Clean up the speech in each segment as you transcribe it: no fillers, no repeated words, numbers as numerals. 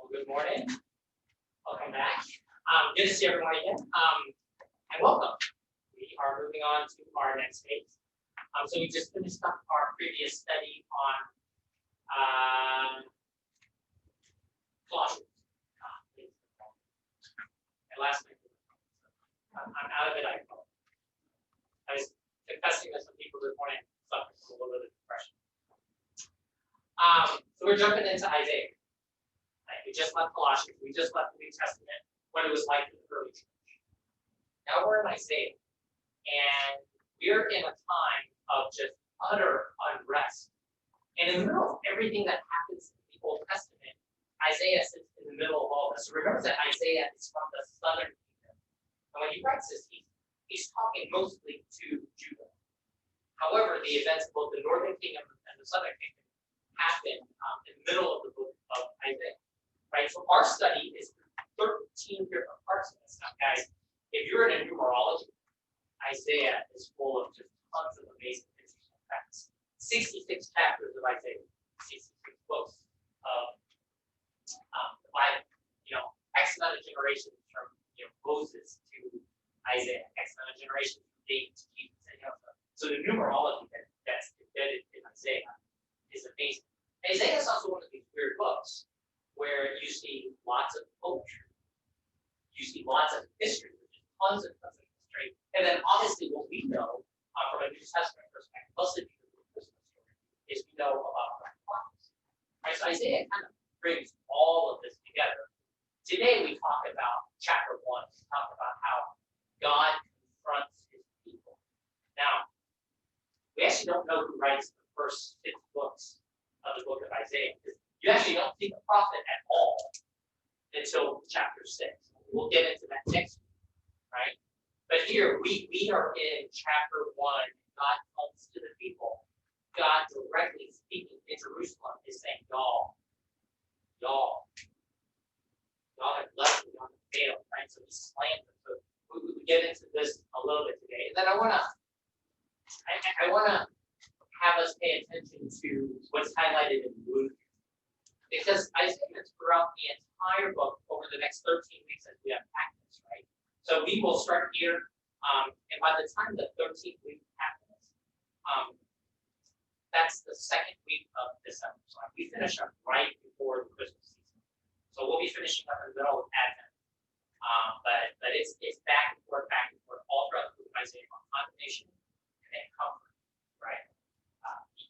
Well, good morning. Welcome back. Good to see everyone again. And welcome. We are moving on to our next phase. So we just finished up our previous study on Colossians. And last night, I'm out of it. I was confessing to some people this morning, suffering from a little bit of depression. So we're jumping into Isaiah. We just left Colossians. We just left the New Testament, what it was like in the early church. Now we're in Isaiah, and we're in a time of just utter unrest. And in the middle of everything that happens in the Old Testament, Isaiah sits in the middle of all this. So remember that Isaiah is from the southern kingdom. And when he writes this, he's talking mostly to Judah. However, the events of both the northern kingdom and the southern kingdom happen in the middle of the book of Isaiah. Right? So our study is 13 different parts of this. Now, guys, if you're in a numerology, Isaiah is full of just tons of amazing, interesting facts. 66 chapters of Isaiah, 66 books of the Bible. X amount of generations from Moses to Isaiah, X amount of generations from David to Jesus. So the numerology that's embedded in Isaiah is amazing. Isaiah is also one of these weird books where you see lots of poetry, you see lots of history, tons of history, and then obviously what we know from a New Testament perspective, mostly because of the Christmas story, is we know about the prophets. Right? So Isaiah kind of brings all of this together. Today we talk about chapter 1. We talk about how God confronts his people. Now, we actually don't know who writes the first 6 books of the book of Isaiah. You actually don't see the prophet at all until chapter 6. We'll get into that next week, right? But here we are in chapter 1. God comes to the people. God directly speaking in Jerusalem is saying, y'all have left me on the fail, right? So he slammed them. So we get into this a little bit today. And then I wanna have us pay attention to what's highlighted in blue. Because Isaiah is throughout the entire book over the next 13 weeks as we unpack this, right? So we will start here, and by the time the 13th week happens, that's the second week of December. So we finish up right before the Christmas season. So we'll be finishing up in the middle of Advent. But it's back and forth all throughout the book of Isaiah on condemnation and then comfort, right?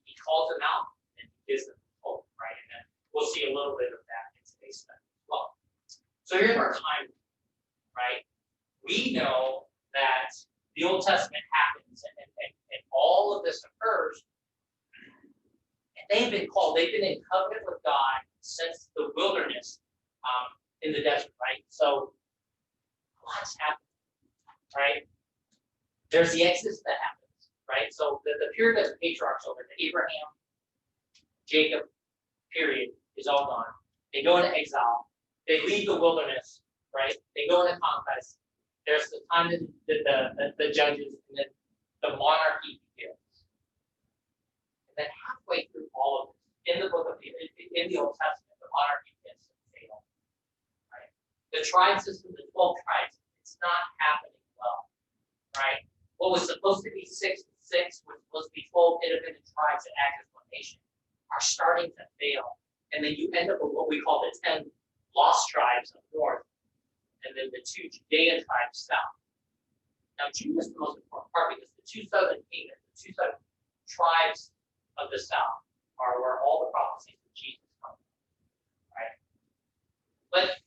He calls them out and he gives them hope, right? And then we'll see a little bit of that in today's study as well. So here's our time, right? We know that the Old Testament happens and all of this occurs. And they've been in covenant with God since the wilderness in the desert, right? So lots happened, right? There's the Exodus that happens, right? So the period of the patriarchs over to Abraham, Jacob, period, is all gone. They go into exile. They leave the wilderness, right? They go into conquest. There's the time that the judges, and then the monarchy begins. And then halfway through all of this, in the Old Testament, the monarchy begins to fail. Right? The tribe system, the 12 tribes, it's not happening well. Right? What was supposed to be 6 and 6, was supposed to be 12 independent tribes that act as one nation, are starting to fail. And then you end up with what we call the 10 lost tribes up north, and then the 2 Judean tribes south. Now, Judah is the most important part because the 2 southern kingdoms, the 2 southern tribes of the south, are where all the prophecies of Jesus come from, right? But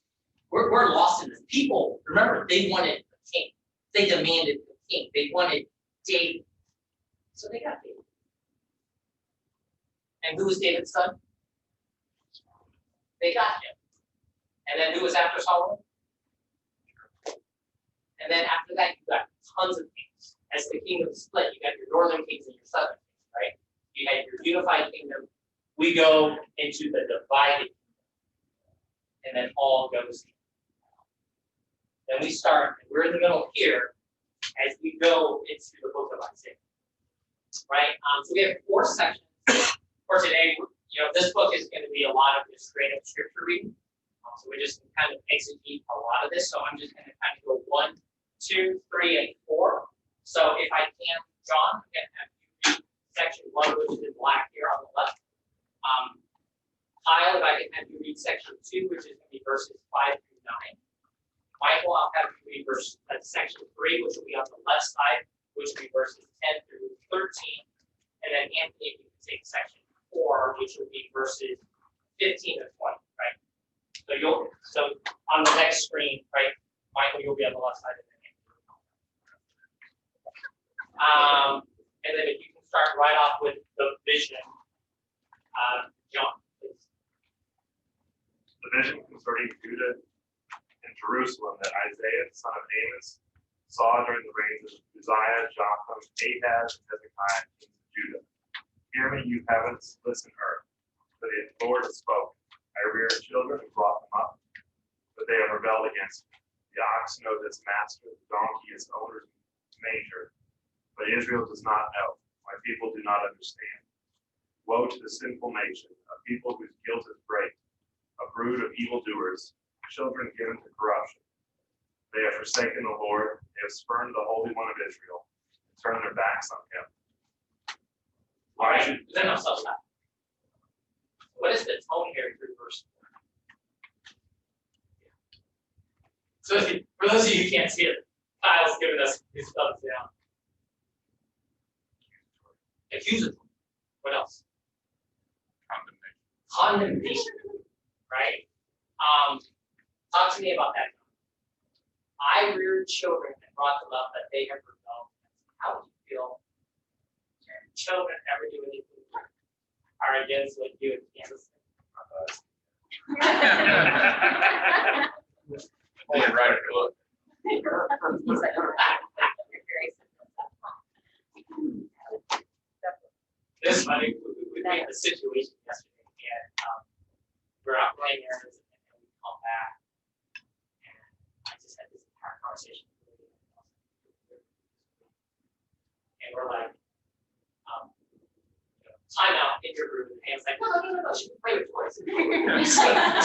we're lost in this. People, remember, they wanted a king. They demanded a king. They wanted David. So they got David. And who was David's son? They got him. And then who was after Solomon? And then after that, you got tons of kings. As the kingdom split, you got your northern kings and your southern kings, right? You had your unified kingdom. We go into the divided kingdom. And then all goes in. Then we start, and we're in the middle here as we go into the book of Isaiah. Right? So we have 4 sections for today. This book is going to be a lot of just straight up scripture reading. So we just kind of exegete a lot of this. So I'm just going to kind of go 1, 2, 3, and 4. So if I can, John, I'm going to have you read section 1, which is in black here on the left. Kyle, if I can have you read section 2, which is going to be verses 5 through 9. Michael, I'll have you read section 3, which will be on the left side, which will be verses 10 through 13. And then Anthony, you can take section 4, which will be verses 15 to 20, right? So on the next screen, right, Michael, you'll be on the left side of the name. And then if you can start right off with the vision, John, please. The vision concerning Judah and Jerusalem that Isaiah, son of Amos, saw during the reigns of Uzziah, Jotham, Ahaz, and Hezekiah, kings of Judah. Hear me, you heavens, listen, earth. For the Lord has spoken. I reared children and brought them up, but they have rebelled against me. The ox knows its master, the donkey its owner's manger, but Israel does not know. My people do not understand. Woe to the sinful nation, a people whose guilt is great, a brood of evildoers, children given to corruption. They have forsaken the Lord, they have spurned the Holy One of Israel, and turned their backs on him. Why should then I'll stop that. What is the tone here through verse 4? So for those of you who can't see it, Kyle's giving us his thumbs down. Accusatory. What else? Condemnation. Right? Talk to me about that. I reared children and brought them up, but they have rebelled. How would you feel? Children ever do anything are against what you and Kansas Only right if you look. This funny, we had a situation yesterday, and we're out playing errands, and then we come back, and I just had this entire conversation. And we're like, time out in your room, and it's like, no, she can play with toys.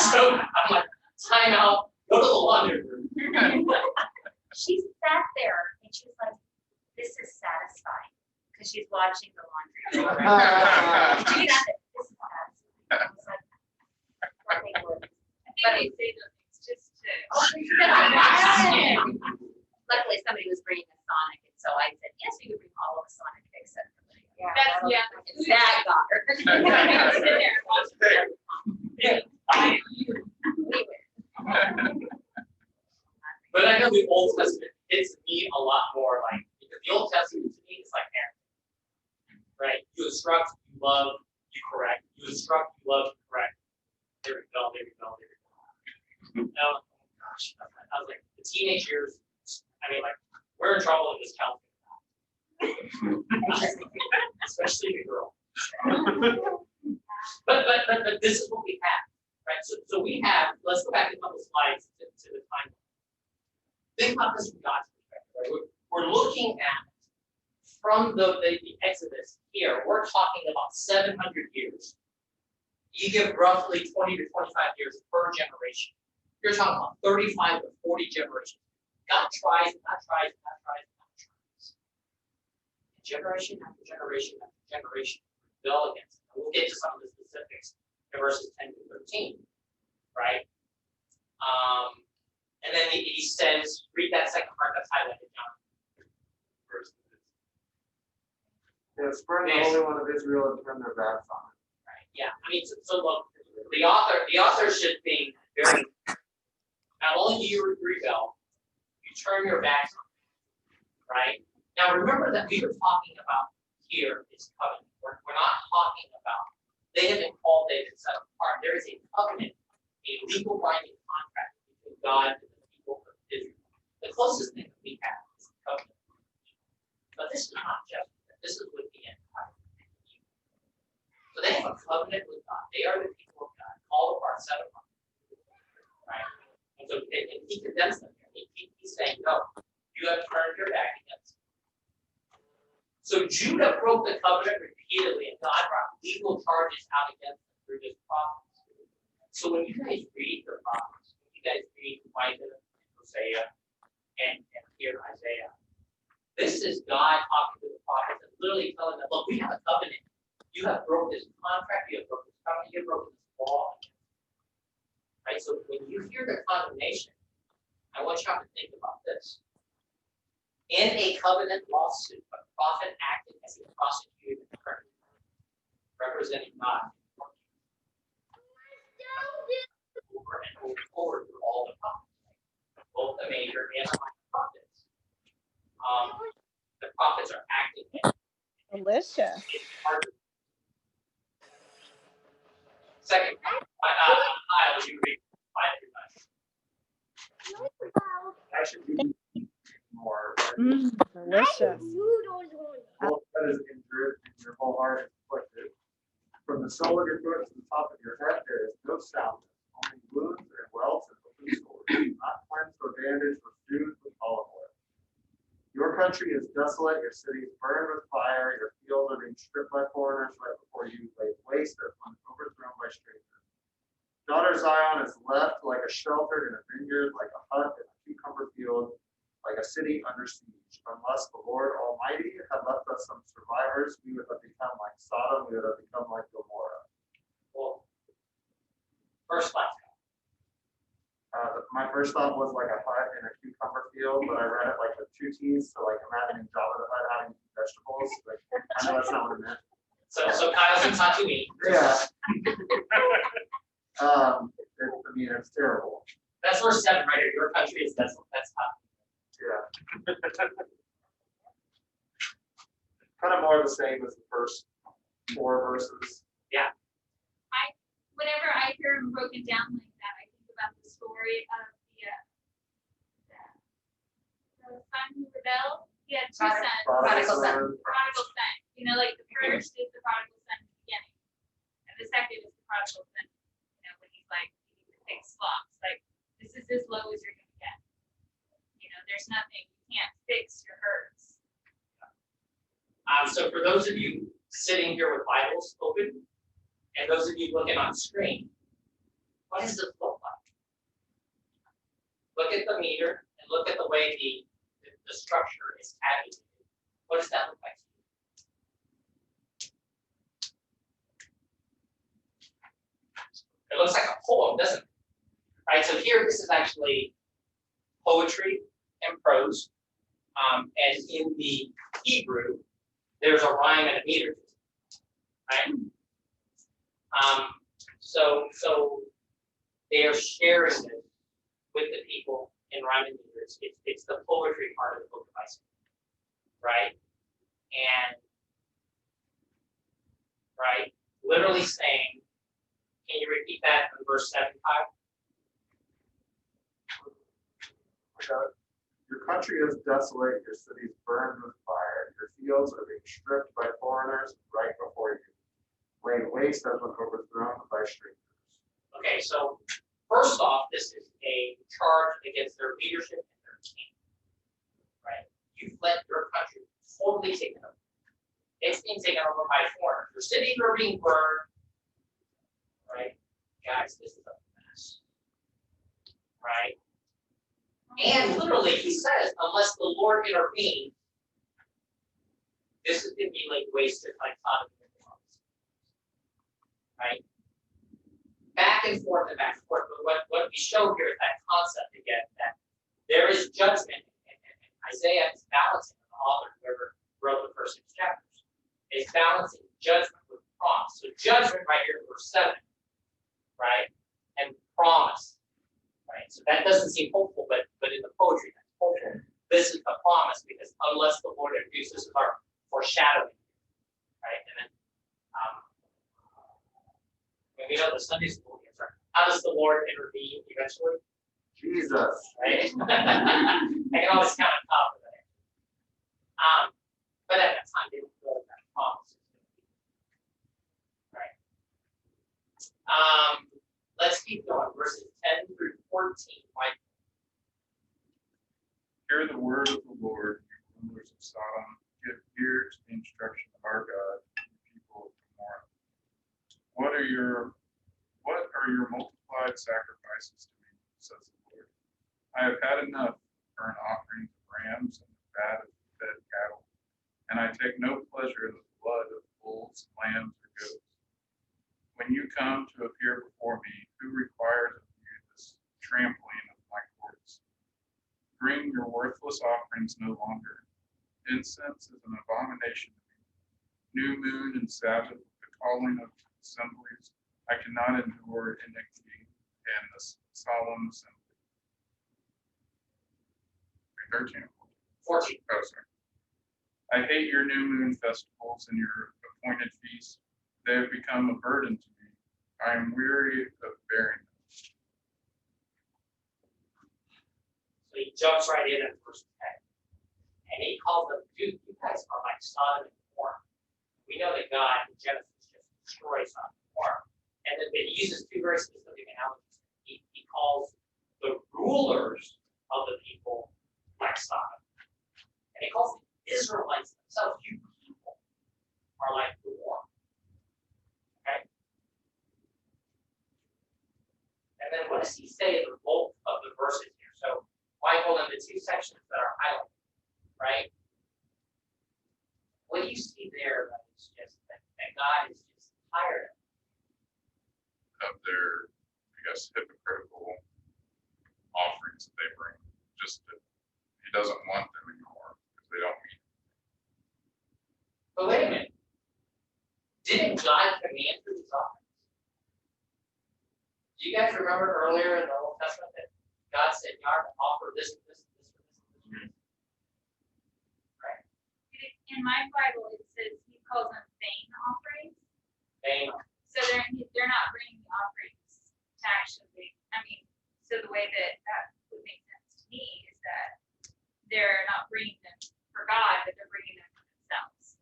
so I'm like, time out, go to the laundry room. She sat there and she was like, this is satisfying, because she's watching the laundry room. She got it. This is satisfying. I was like, nothing would. But I say those things just to. Luckily, somebody was bringing a Sonic, and so I said, yes, you can bring all of the Sonic except for the. That got her. Sit there and watch But I know the Old Testament hits me a lot more, like, because the Old Testament to me is like parenting, right? You instruct, you love, you correct. You instruct, you love, you correct. There we go, there we go, there we go. Oh gosh, I was like, the teenage years, I mean, like, we're in trouble in this California. Especially the girl. but this is what we have, right? So we have, let's go back a couple slides to the timeline. Think about this from God's perspective, right? We're looking at from the Exodus here, we're talking about 700 years. You give roughly 20 to 25 years per generation. You're talking about 35 to 40 generations. God tries, not tries, not tries, not tries. Generation after generation after generation rebel against it. We'll get to some of the specifics in verses 10 to 13, right? And then he says, read that second part that's highlighted, John. They have spurned the Holy One of Israel and turned their backs on it. Right. Yeah. I mean, so look, the author should be very. Not only do you rebel, you turn your backs on it, right? Now remember that we were talking about here is covenant. We're not talking about they have been called, they've been set apart. There is a covenant, a legal binding contract between God and the people of Israel. The closest thing that we have is the covenant. But this is not just that. This is with the entire people. So they have a covenant with God. They are the people of God, called apart, set apart. Right? And so and he condemns them here. He's saying, no, you have turned your back against me. So Judah broke the covenant repeatedly, and God brought legal charges out against them through this process. So when you guys read the prophets, when you guys read Micah and Hosea and here Isaiah, this is God talking to the prophets and literally telling them, look, we have a covenant. You have broken this contract, you have broken this covenant, you have broken this law. Right? So when you hear the condemnation, I want you to think about this. In a covenant lawsuit, a prophet acted as a prosecutor representing God. Over and moving forward through all the prophets, both the major and the minor prophets. The prophets are acting Delicious. Second, Kyle, you read I should be more. Delicious. Both that is injured and your whole heart is afflicted. From the sole of your foot to the top of your head, there is no soundness, only wounds and welts and open sores, not cleansed or bandaged or stewed with olive oil. Your country is desolate, your cities burned with fire, your fields are being stripped by foreigners right before you, laid waste and overthrown by strangers. Daughter Zion is left like a shelter in a vineyard, like a hut in a cucumber field, like a city under siege. Unless the Lord Almighty had left us some survivors, we would have become like Sodom, we would have become like Gomorrah. well, first class. My first thought was like a hut in a cucumber field, but I read it like with two T's, so like imagining Jabba the Hutt having vegetables. Like, I know that's not what it meant. So Kyle's in Tatooine. Yeah. I mean, it's terrible. That's verse 7 right here. Your country is desolate. That's not. Yeah. Kind of more the same as the first 4 verses. Whenever I hear them broken down like that, I think about the story of the son who rebelled. He had 2 sons. Prodigal son. Prodigal son. You know, like the first is the prodigal son at the beginning, and the second is the prodigal son. You know, when he's like he picks slops. Like this is as low as you're gonna get. You know, there's nothing you can't fix your hurts. So for those of you sitting here with Bibles open, and those of you looking on screen, what does this look like? Look at the meter and look at the way the structure is tabulated. What does that look like? It looks like a poem, doesn't it? Right, so here this is actually poetry and prose. And in the Hebrew, there's a rhyme and a meter, right? So they are sharing this with the people in rhyme and meter. It's the poetry part of the book of Isaiah, right? And right, literally saying, can you repeat that in verse 75? Your country is desolate, your cities burned with fire, your fields are being stripped by foreigners right before you, laid waste as when overthrown by strangers. Okay, so first off, this is a charge against their leadership and their king. Right? You've let your country totally taken over. It's being taken over by foreigners. Your cities are being burned. Right? Guys, this is a mess. Right? And literally, he says, unless the Lord intervenes, this is going to be like wasted like Sodom and Gomorrah. Right? Back and forth and back and forth. But what we show here is that concept again, that there is judgment, and Isaiah is balancing, the author, whoever wrote the first 6 chapters, is balancing judgment with promise. So judgment right here in verse 7, right? And promise. Right? So that doesn't seem hopeful, but in the poetry, that's hopeful. This is the promise, because unless the Lord intervenes, this is our foreshadowing. Right? And then we know the Sunday school answer. How does the Lord intervene eventually? Jesus. Right? I can always count on top of that. But at that time, they didn't know that promise is going to be. Right. Let's keep going. Verses 10 through 14. Mike. Hear the word of the Lord, you rulers of Sodom. Give ear to the instruction of our God, you people of Gomorrah. What are your multiplied bread sacrifices to me, says the Lord. I have had enough burnt offerings of rams and the fat of fed cattle, and I take no pleasure in the blood of bulls, lambs, or goats. When you come to appear before me, who requires of you this trampling of my courts? Bring your worthless offerings no longer. Incense is an abomination to me. New moon and Sabbath, the calling of assemblies, I cannot endure iniquity and the solemn assembly. 13. 14. Oh, sorry. I hate your new moon festivals and your appointed feasts. They have become a burden to me. I am weary of bearing them. So he jumps right in at verse 10. And he calls them, dude, you guys are like Sodom and Gomorrah. We know that God in Genesis just destroys Sodom and Gomorrah. And then he uses two very specific analogies. He calls the rulers of the people like Sodom. And he calls the Israelites themselves, you people, are like Gomorrah. Okay? And then what does he say in the bulk of the verses here? So why hold into two sections that are highlighted, right? What do you see there that is just that God is just tired Of their, I guess, hypocritical offerings that they bring. Just that he doesn't want them anymore because they don't meet. But wait a minute. Didn't God command for these offerings? Do you guys remember earlier in the Old Testament that God said you are to offer this, this, this, this, this? Right? In my Bible, it says he calls them vain offerings. Vain. So they're not bringing the offerings to actually, so the way that would make sense to me is that they're not bringing them for God, but they're bringing them for themselves.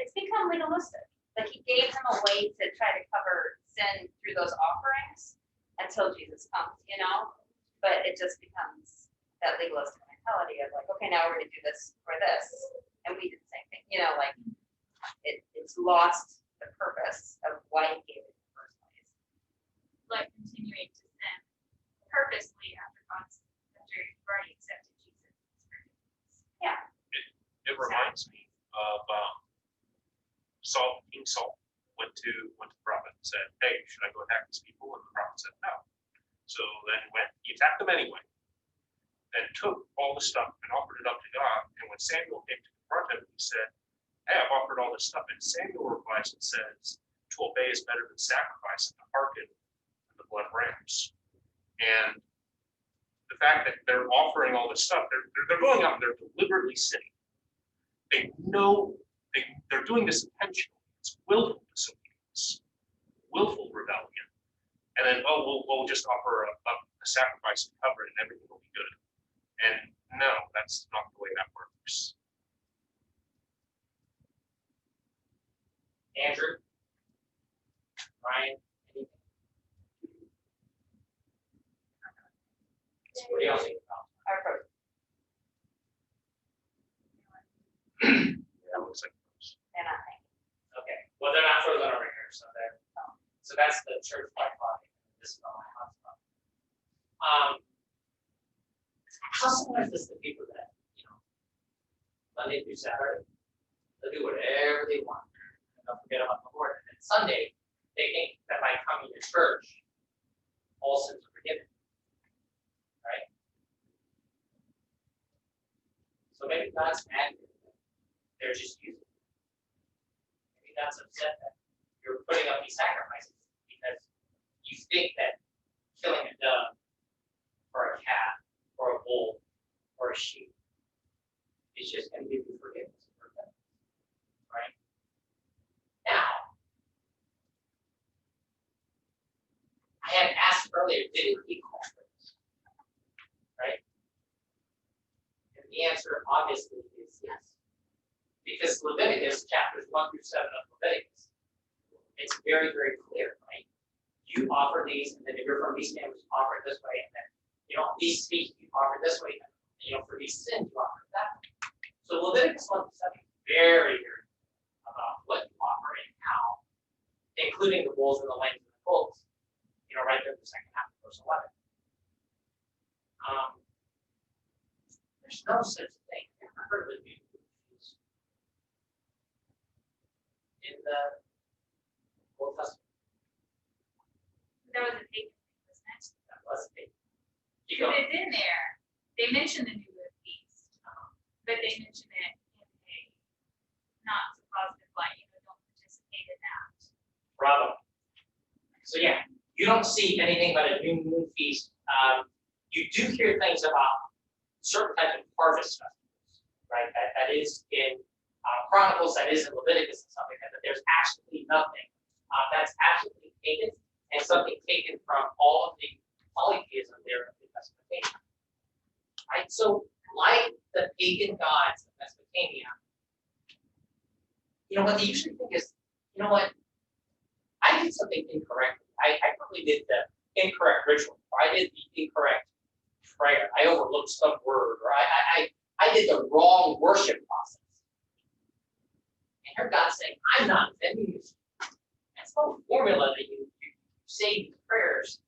It's become legalistic. Like he gave them a way to try to cover sin through those offerings until Jesus comes, but it just becomes that legalistic mentality of like, okay, now we're going to do this for this. And we did the same thing, like it's lost the purpose of why he gave it in the first place. Like continuing to sin purposely after you've already accepted Jesus. Yeah. It reminds me of King Saul went to the prophet and said, hey, should I go attack these people? And the prophet said no. So then he attacked them anyway, and took all the stuff and offered it up to God. And when Samuel came to confront him, he said, hey, I've offered all this stuff. And Samuel replies and says, to obey is better than sacrifice, and to hearken than the blood of rams. And the fact that they're offering all this stuff, they're going out and they're deliberately sinning. They know they're doing this intentionally. It's willful disobedience, willful rebellion. And then, we'll just offer a sacrifice to cover it and everything will be good. And no, that's not the way that works. Andrew? Ryan? Anything? What do y'all think about? Yeah, it looks like those. They're not thinking. Okay, well, they're not further over here, so that's the church life body. This is not my hotspot. How similar is this to people that, Monday through Saturday, they'll do whatever they want, and they'll forget about the Lord. And then Sunday, they think that by coming to church, all sins are forgiven. Right? So maybe God's mad at them. They're just using it. Maybe God's upset that you're putting up these sacrifices because you think that killing a dove or a cat or a bull or a sheep is just going to give you forgiveness and repentance. Right? Now, I had asked earlier, did it equal this? Right? And the answer obviously is yes. Because Leviticus, chapters 1 through 7 of Leviticus, it's very, very clear, right? You offer these, and then if you're from these families, you offer it this way, and then, these speak, you offer it this way, and for these sins, you offer it that way. So Leviticus 1 through 7 is very, very about what you offer and how, including the bulls and the lambs and the goats. verse 11. There's no such thing. I've never heard of a new moon feast in the Old Testament. There was a pagan thing, wasn't it? That was big. You Because go. it's in there. They mention the New Moon feast, but they mention it in a not so positive light. Don't participate in that. Bravo. So yeah, you don't see anything but a new moon feast. You do hear things about certain types of harvest festivals, right? That is in Chronicles, that is in Leviticus and stuff like that, but there's actually nothing. That's absolutely taken and something taken from all of the polytheism there in Mesopotamia. Right? So like the pagan gods of Mesopotamia, what they usually think is, you know what, I did something incorrect. I probably did the incorrect ritual, or I did the incorrect prayer. I overlooked some word, or I did the wrong worship process. And here God's saying, I'm not offending you. That's no formula that you say these prayers.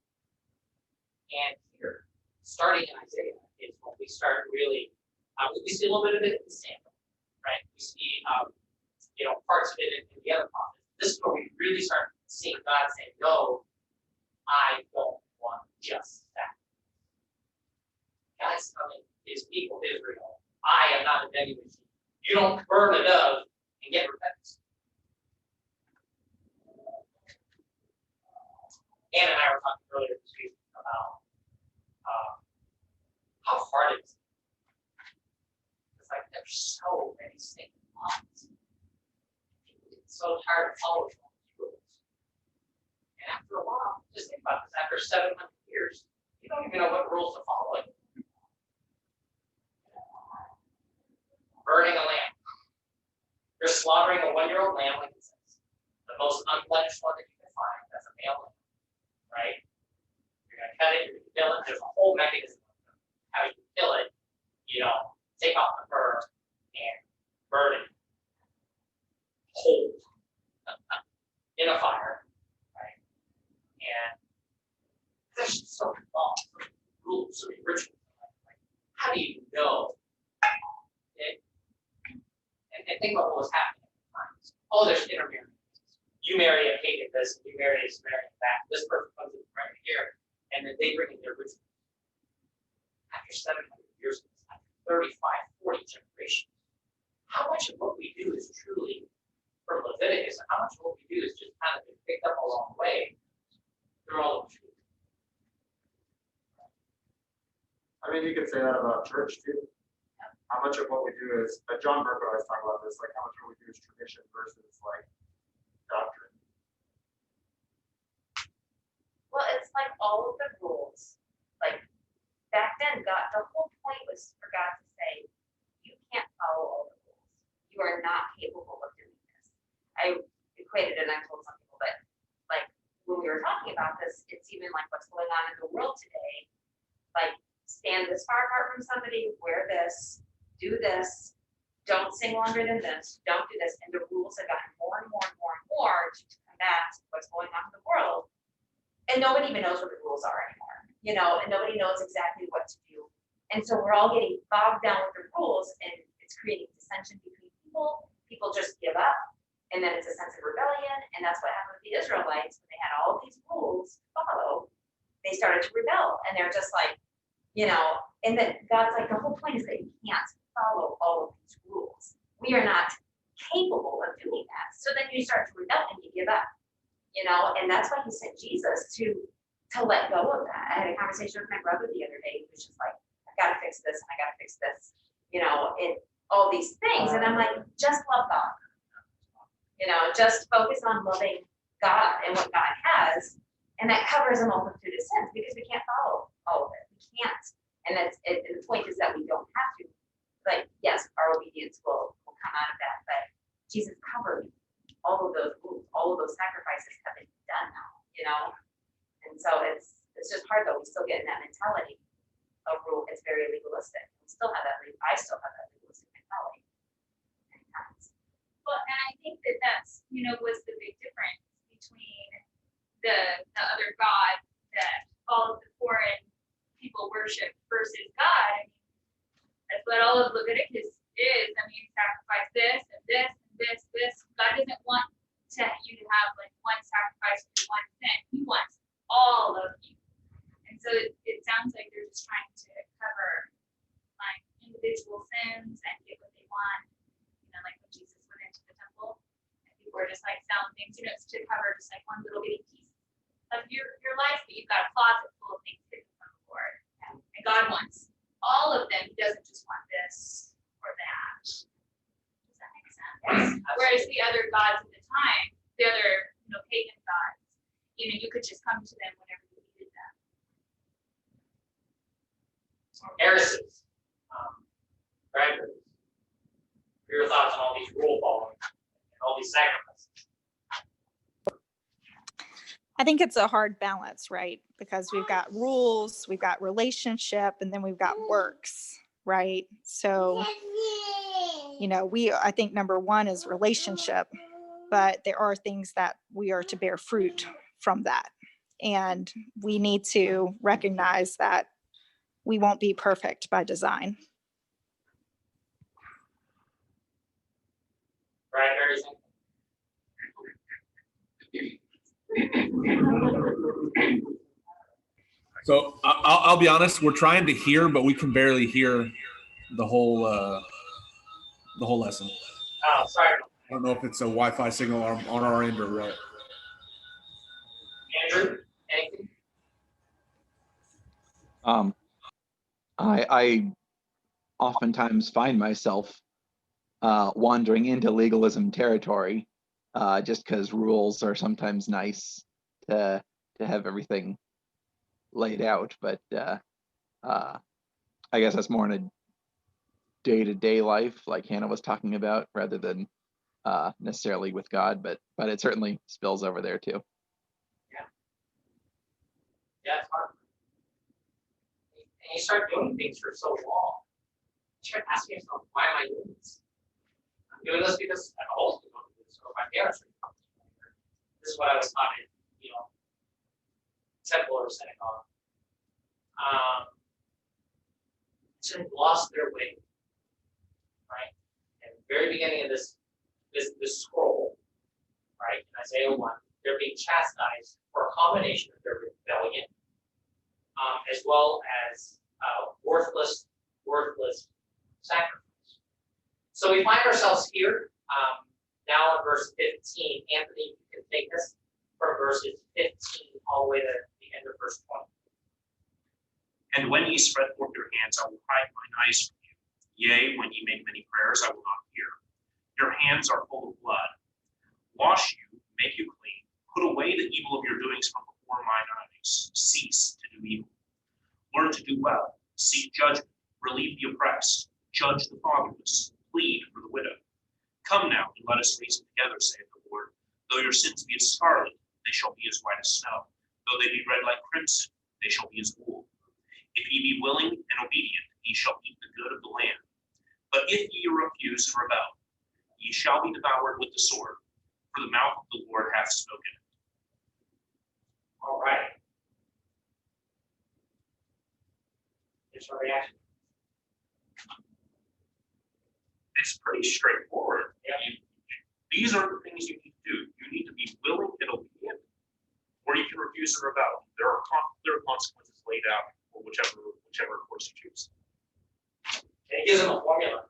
And here, starting in Isaiah, is when we start really, we see a little bit of it in Samuel, right? We see, parts of it in the other prophets. This is where we really start seeing God say, no, I don't want just that. God's telling his people, Israel, I am not a vending machine. You don't burn a dove and get repentance. Ann and I were talking earlier this week about how hard it is. It's like there's so many stinking laws. People get so tired of following all these rules. And after a while, just think about this, after 700 years, you don't even know what rules to follow anymore. Burning a lamb. You're slaughtering a 1-year-old lamb, like it says. The most unblemished one that you can find, that's a male lamb, right? You're going to cut it, you're going to kill it. There's a whole mechanism of how you kill it. Take off the fur and burn it whole in a fire, right? And there's just so many laws, so many rules, so many rituals. Like, how do you know? And think about what was happening at the time. Oh, there's intermarriage. You marry a pagan this, and you marry a Samaritan that. This person comes in right here, and then they bring in their rituals. After 700 years, after 35, 40 generations, how much of what we do is truly from Leviticus, and how much of what we do is just kind of been picked up along the way through all of the truth? I mean, you could say that about church too. How much of what we do is, John Burke would always talk about this, like how much of what we do is tradition versus like doctrine. Well, it's like all of the rules. Like back then, the whole point was for God to say, you can't follow all the rules. You are not capable of doing this. I equated it, and I told some people, but like when we were talking about this, it's even like what's going on in the world today. Like stand this far apart from somebody, wear this, do this, don't sing longer than this, don't do this. And the rules have gotten more and more and more and more to combat what's going on in the world. And nobody even knows what the rules are anymore, and nobody knows exactly what to do. And so we're all getting bogged down with the rules, and it's creating dissension between people. People just give up, and then it's a sense of rebellion. And that's what happened with the Israelites when they had all these rules to follow. They started to rebel, and they're just like, and then God's like, the whole point is that you can't follow all of these rules. We are not capable of doing that. So then you start to rebel and you give up, and that's why he sent Jesus to let go of that. I had a conversation with my brother the other day. He was just like, I gotta fix this and I gotta fix this, and all these things. And I'm like, just love God, just focus on loving God and what God has. And that covers a multitude of sins because we can't follow all of it. We can't. And the point is that we don't have to. Like, yes, our obedience will come out of that, but Jesus covered all of those rules, all of those sacrifices have been done now, And so it's just hard though. We still get in that mentality of rule. It's very legalistic. We still have that. I still have that legalistic mentality many times. Well, and I think that's was the big difference between the other God that all of the all of you. And so it sounds like they're just trying to cover like individual sins and get what they want. You know, like when Jesus went into the temple and people were just like selling things, you know, it's to cover just like one little bitty piece of your life, but you've got a closet full of things hidden from the Lord. And God wants all of them. He doesn't just want this or that. Does that make sense? Whereas the other gods at the time, the other, you know, pagan gods, you know, you could just come to them whenever you needed them. Heresies. Grandparents. Your thoughts on all these rule following and all these sacrifices? I think it's a hard balance, right? Because we've got rules, we've got relationship, and then we've got works, right? So, you know, I think number one is relationship, but there are things that we are to bear fruit from that. And we need to recognize that we won't be perfect by design. Right, Mary? So I'll be honest, we're trying to hear, but we can barely hear the whole lesson. Oh, sorry. I don't know if it's a Wi-Fi signal on our end or what. Andrew, anything? I oftentimes find myself wandering into legalism territory, just because rules are sometimes nice to have everything laid out, but I guess that's more in a day-to-day life, like Hannah was talking about, rather than necessarily with God, but it certainly spills over there too. Yeah, it's hard. And you start doing things for so long. You start asking yourself, why am I doing this? I'm doing this because I'm always going to do this, or my parents are doing this. This is what I was taught in, you know, temple or synagogue. So they've lost their way, right? At the very beginning of this scroll, right, in Isaiah 1, they're being chastised for a combination of their rebellion, as well as worthless sacrifice. So we find ourselves here now in verse 15. Anthony, you can take us from verses 15 all the way to the end of verse 20. And when ye spread forth your hands, I will hide mine eyes from you. Yea, when ye make many prayers, I will not hear. Your hands are full of blood. Wash you, make you clean. Put away the evil of your doings from before mine eyes. Cease to do evil. Learn to do well. Seek judgment. Relieve the oppressed. Judge the fatherless. Plead for the widow. Come now, and let us reason together, saith the Lord. Though your sins be as scarlet, they shall be as white as snow. Though they be red like crimson, they shall be as wool. If ye be willing and obedient, ye shall eat the good of the land. But if ye refuse and rebel, ye shall be devoured with the sword, for the mouth of the Lord hath spoken it. All right. Here's our reaction. It's pretty straightforward. Yeah. These are the things you need to do. You need to be willing and obedient, or you can refuse and rebel. There are consequences laid out for whichever course you choose. And it gives them a formula,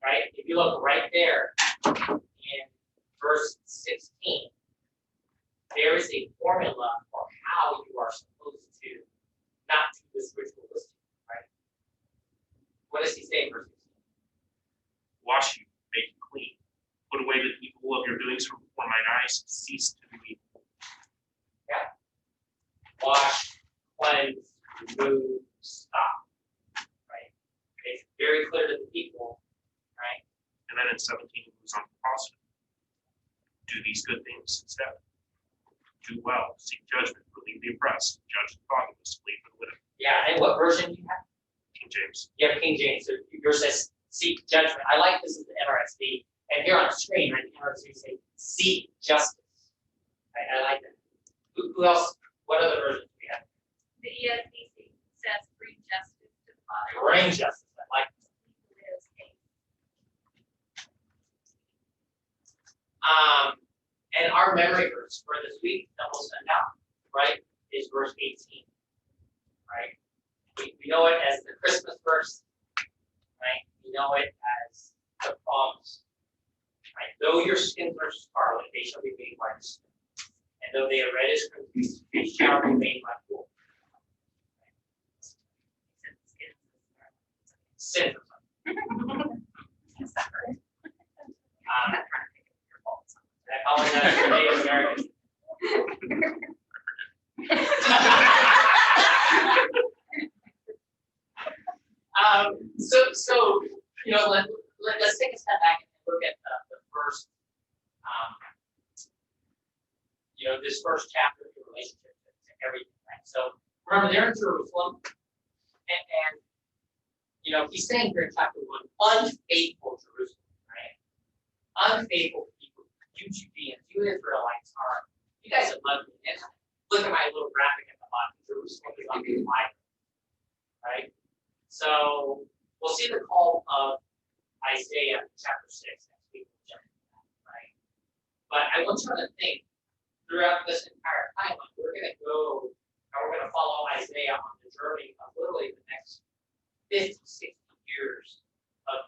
right? If you look right there in verse 16, there is a formula for how you are supposed to not do this ritualistic, right? What does he say in verse 16? Wash you, make you clean. Put away the evil of your doings from before mine eyes. Cease to do evil. Yeah. Wash, cleanse, remove, stop. Right? It's very clear to the people, right? And then in 17, it moves on to positive. Do these good things instead. Do well, seek judgment, relieve the oppressed, judge the fatherless, plead for the widow. Yeah, and what version do you have? King James. You have King James, so yours says seek judgment. I like this is the NRSV, and here on the screen, right, the NRSV say seek justice. I like that. Who else? What other versions do we have? The ESV says bring justice to the Father. Bring justice. I like that. And our memory verse for this week that we'll send out, right, is verse 18, right? We know it as the Christmas verse, right? We know it as the promise, right? Though your skins are scarlet, they shall be made white as snow. And though they are red as crimson, they shall be made like wool. Sin. I apologize for Native Americans. So you know, let's take a step back and look at the first, you know, this first chapter in relationship to everything, right? So remember, they're in Jerusalem, and you know, he's saying here in chapter 1, unfaithful Jerusalem, right? Unfaithful people, you Judeans, you Israelites are, you guys are lovely. And look at my little graphic at the bottom. Jerusalem is on the line, right? So we'll see the call of Isaiah chapter 6 next week, right? But I want you to think throughout this entire timeline, we're going to go, and we're going to follow Isaiah on the journey of literally the next 50, 60 years of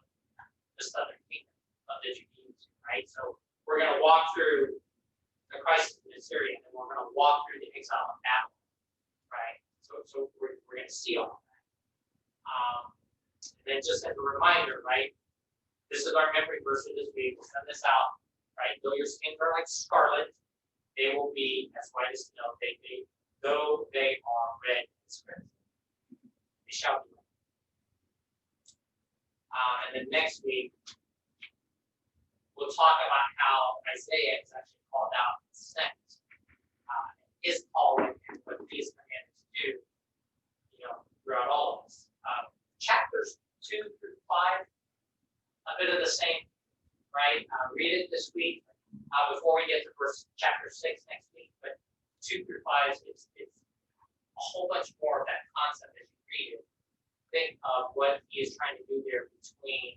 the southern kingdom of the Judeans, right? So we're going to walk through the crisis in Assyria, and then we're going to walk through the exile of Babylon, right? So we're going to see all of that. And then just as a reminder, right? This is our memory verse for this week. We'll send this out, right? Though your skins are like scarlet, they will be as white as snow. Though they are red as crimson, they shall be. And then next week, we'll talk about how Isaiah is actually called out and sent, his calling and what he is commanded to do, you know, throughout all of this. Chapters 2 through 5, a bit of the same, right? Read it this week before we get to chapter 6 next week. But 2 through 5, it's a whole bunch more of that concept as you read it. Think of what he is trying to do there between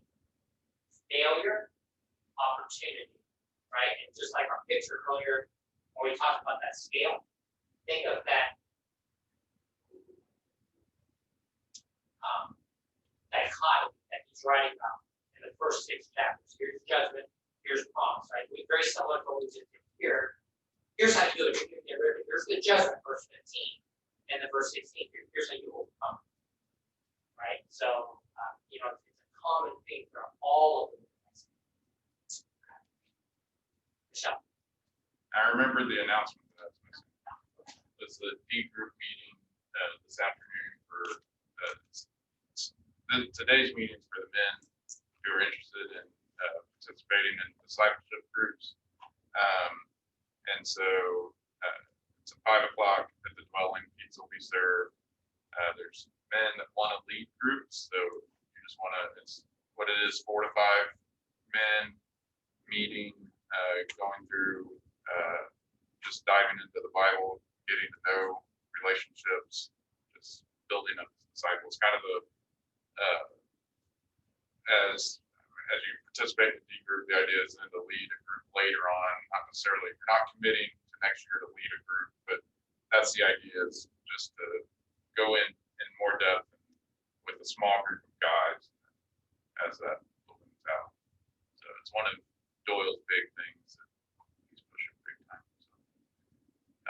failure, opportunity, right? And just like our picture earlier, when we talked about that scale, think of that dichotomy that he's writing about in the first 6 chapters. Here's judgment, here's promise, right? Very similar to what we just did here. Here's how you do it. Here's the judgment, verse 15, and then verse 16. Here's how you overcome. Right? So, you know, it's a common theme for all of them. Michelle. I remember the announcement that I was missing. It's the D group meeting this afternoon for today's meeting for the men who are interested in participating in discipleship groups. And so it's at 5 o'clock at the dwelling. Pizza will be served. There's men that want to lead groups, so you just want to, it's what it is, 4 to 5 men meeting, going through, just diving into the Bible, getting to know relationships, just building up disciples. Kind of as you participate in the D group, the idea is then to lead a group later on, not necessarily, you're not committing to next year to lead a group, but that's the idea, is just to go in more depth with a small group of guys as that opens out. So it's one of Doyle's big things that he's pushing big time. So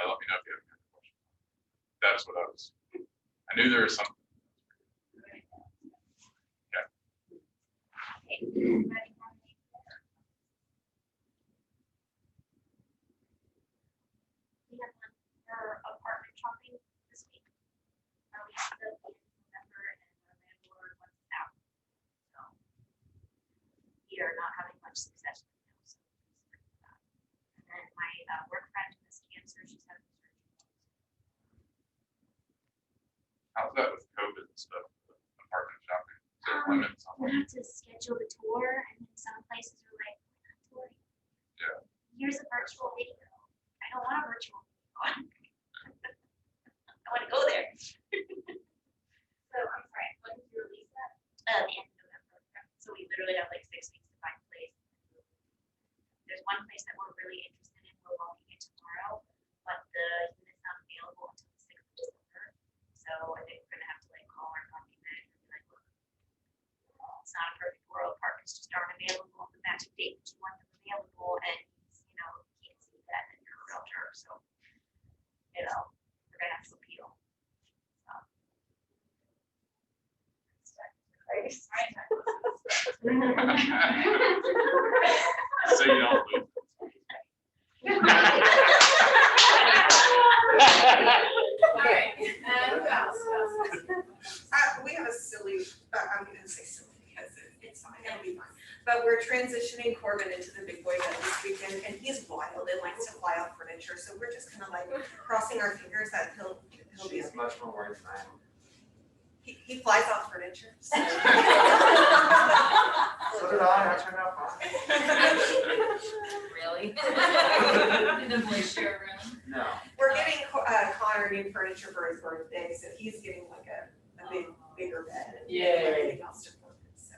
let me know if you have any questions. That's what I knew there was something. Okay. We have one for apartment shopping this week. We still in November, and the landlord wants it out. So we are not having much success right now. So and then my work friend has cancer. She's having surgery. How's that with COVID and stuff? Apartment shopping? Is there limits on We have to schedule the tour, and then some places are like, we're not touring. Yeah. Here's a virtual video. I don't want a virtual video. I want to go there. So I'm sorry, when did you release that? In November. So we literally have like 6 weeks to find a place. There's one place that we're really interested in. We're walking it tomorrow, but the unit's not available until the place. So you don't lose. Okay, who else? We have a silly, I'm gonna say silly because it's fine, it'll be fine. But we're transitioning Corbin into the big boy bed this weekend, and he's wild and likes to fly off furniture, so we're just kind of like crossing our fingers that he'll be. She's much more worried than I am. He flies off furniture, so. So did I turned out fine. Really? In the moisture room. No. We're getting Connor new furniture for his birthday, so he's getting like a bigger bed and everything else to put in, so.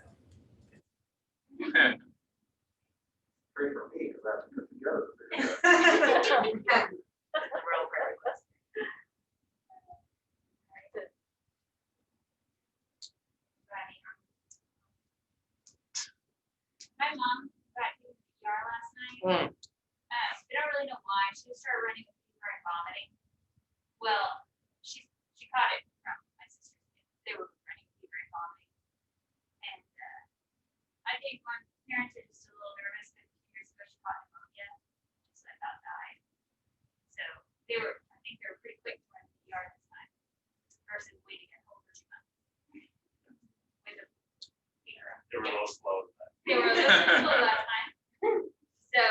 Great for me, because I have to put together. We're all very close. My mom got to the ER last night. We don't really know why. She started running with fever and vomiting. Well, she caught it from my sister's kids. They were running with fever and vomiting. And I think when parents are just a little nervous, but 2 years ago she caught pneumonia, just like about died. So I think they were pretty quick to run to the ER this time versus waiting at home for 2 months. With a fever. They were a little slow. They were a little slow last time. So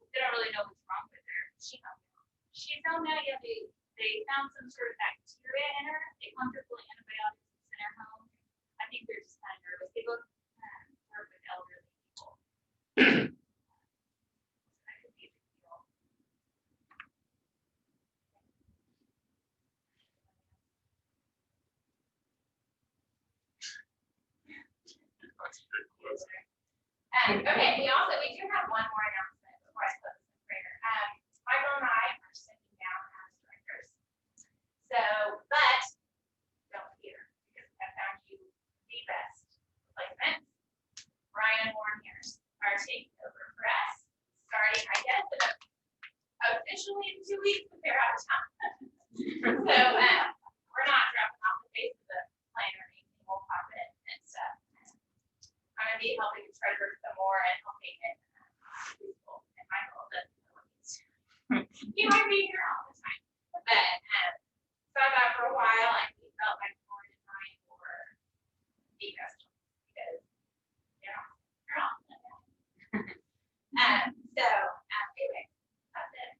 they don't really know what's wrong with her. She's home now, yeah, they found some sort of bacteria in her. They pumped her full of antibiotics and sent her home. I think they're just kind of nervous. They both work with elderly people. That could be a big deal. Okay, we do have one more announcement before I close this prayer. Michael and I are sitting down as directors. So, but don't fear, because I found you the best replacement. Ryan Warner's are taking over for us, starting, I guess, officially in 2 weeks, but they're out of town. So, we're not dropping off the face of the plan or anything. We'll pop it and stuff. I'm gonna be helping the treasurer some more and helping it. And Michael doesn't know what he's doing. He might be here all the time. But so I thought for a while and we felt like Lauren and Ryan were the best ones because they're all. So anyway, that's it.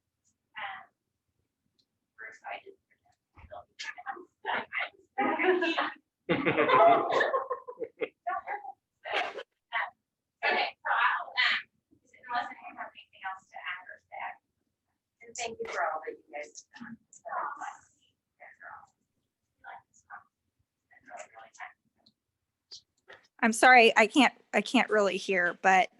We're excited for them. Okay, so I'll, unless anyone has anything else to add or say. And thank you for all that you guys have done. I'm sorry, I can't really hear, but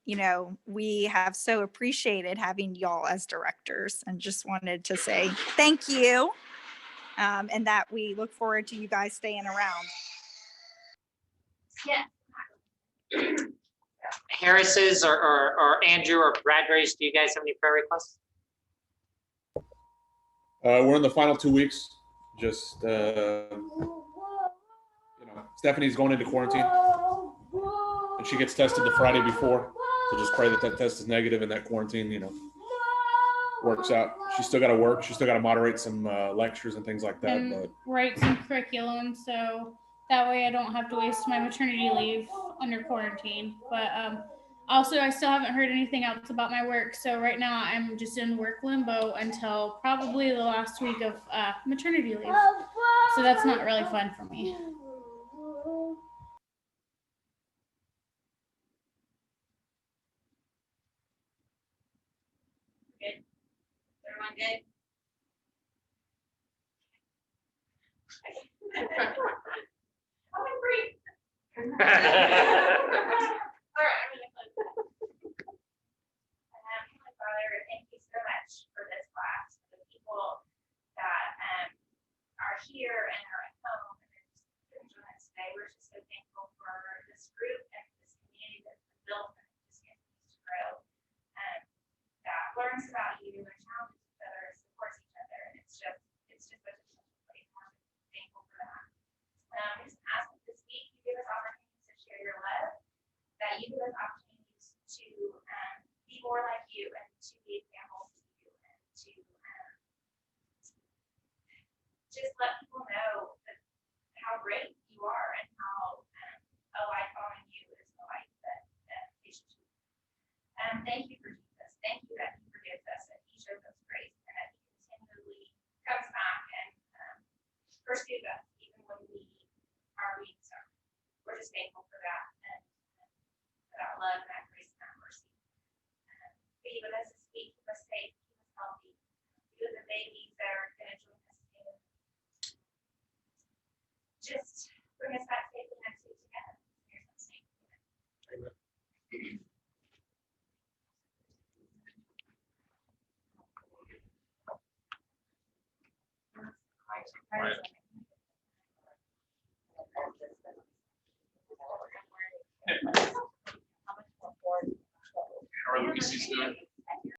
you know, we have so appreciated having y'all as directors and just wanted to say thank you. And that we look forward to you guys staying around. Yeah. Harris's or Andrew or Bradbury's, do you guys have any prayer requests? We're in the final 2 weeks. Just you know, Stephanie's going into quarantine, and she gets tested the Friday before. So just pray that that test is negative and that quarantine, you know, works out. She's still got to work. She's still got to moderate some lectures and things like that. And But write some curriculum, so that way I don't have to waste my maternity leave under quarantine. But also, I still haven't heard anything else about my work. So right now I'm just in work limbo until probably the last week of maternity leave. So that's not really fun for me. Good. Everyone good? I'm free. All right, I'm gonna close that. Heavenly Father, thank you so much for this class, for the people that are here and are at home and are just joining us today. We're just so thankful for this group and this community that's been built and just continues to grow. That learns about you and challenges each other, supports each other, and it's just such a special place. We're thankful for that. Just ask that this week you give that you give us opportunities to be more like you and to be examples to you and to just let people know that how great you are and how a life following you is the life that they should choose. Thank you for Jesus. Thank you that he forgives us and he shows us grace and that he continually comes back and pursues us even when we are weak. So we're just thankful for that and for that love and that grace and that mercy. Be with us this week, keep us safe, keep us healthy. Be with the babies that are going to join us soon. Just bring us back safely next week together. In your son's name. Amen. How are the PCs doing?